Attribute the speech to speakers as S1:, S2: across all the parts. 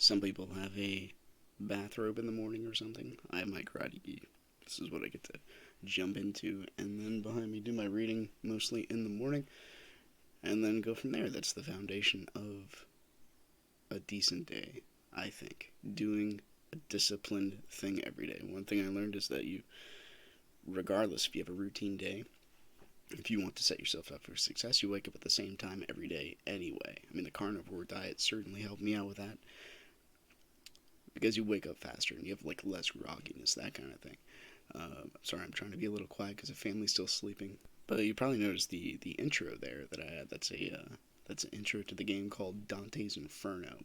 S1: Some people have a bathrobe in the morning or something. I have my karate gi. This is what I get to jump into, and then behind me do my reading mostly in the morning, and then go from there. That's the foundation of a decent day, I think. Doing a disciplined thing every day. One thing I learned is that regardless if you have a routine day, if you want to set yourself up for success, you wake up at the same time every day anyway. I mean, the carnivore diet certainly helped me out with that because you wake up faster and you have like less grogginess, that kind of thing. Sorry, I'm trying to be a little quiet because the family's still sleeping. But you probably noticed the intro there that I had. That's an intro to the game called Dante's Inferno.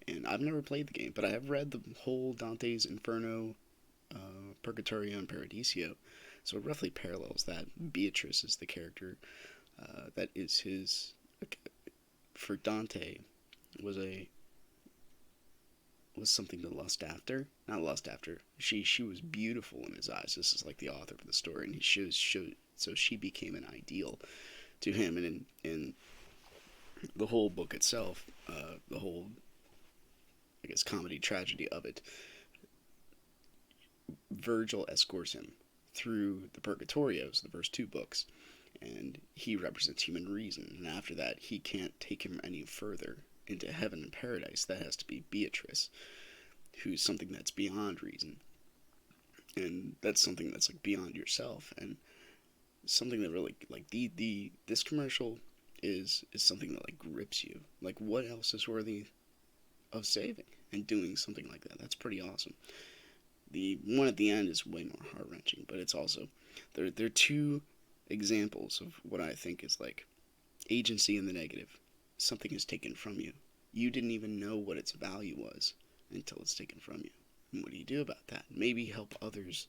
S1: And I've never played the game, but I have read the whole Dante's Inferno, Purgatorio and Paradiso. So it roughly parallels that. Beatrice is the character that is his. For Dante, was a was something to lust after. Not lust after. She was beautiful in his eyes. This is like the author of the story, and he shows so she became an ideal to him, and in the whole book itself, the whole I guess comedy tragedy of it, Virgil escorts him through the Purgatorios, the first two books, and he represents human reason. And after that, he can't take him any further into heaven and paradise. That has to be Beatrice, who's something that's beyond reason, and that's something that's like beyond yourself, and something that really like the this commercial is something that like grips you. Like, what else is worthy of saving and doing something like that? That's pretty awesome. The one at the end is way more heart wrenching, but it's also they're two examples of what I think is like agency in the negative. Something is taken from you. You didn't even know what its value was until it's taken from you. And what do you do about that? Maybe help others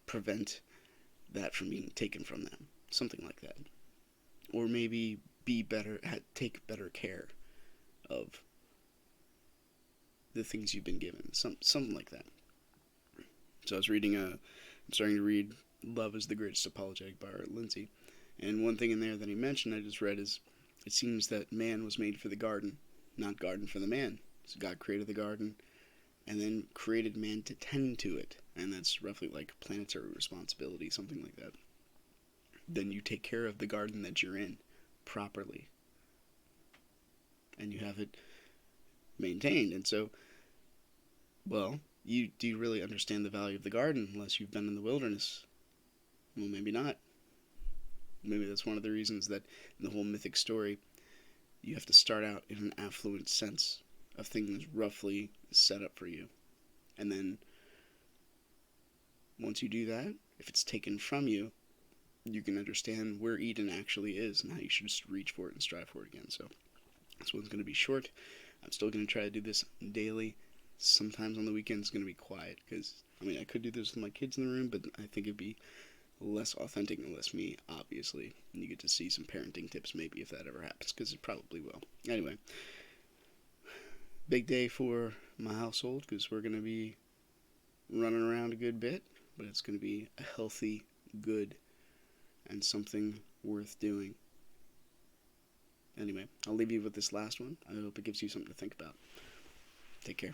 S1: prevent that from being taken from them. Something like that. Or maybe be better, take better care of the things you've been given. Something like that. So I was I'm starting to read Love is the Greatest Apologetic by Art Lindsay. And one thing in there that he mentioned I just read is, it seems that man was made for the garden, not garden for the man. So God created the garden and then created man to tend to it. And that's roughly like planetary responsibility, something like that. Then you take care of the garden that you're in properly. And you have it maintained. And so, well, do you really understand the value of the garden unless you've been in the wilderness? Well, maybe not. Maybe that's one of the reasons that in the whole mythic story, you have to start out in an affluent sense of things roughly set up for you. And then once you do that, if it's taken from you, you can understand where Eden actually is and how you should just reach for it and strive for it again. So this one's going to be short. I'm still going to try to do this daily. Sometimes on the weekends it's going to be quiet because, I mean, I could do this with my kids in the room, but I think it'd be less authentic and less me, obviously. And you get to see some parenting tips maybe if that ever happens, because it probably will. Anyway, big day for my household because we're going to be running around a good bit, but it's going to be a healthy, good, and something worth doing. Anyway, I'll leave you with this last one. I hope it gives you something to think about. Take care.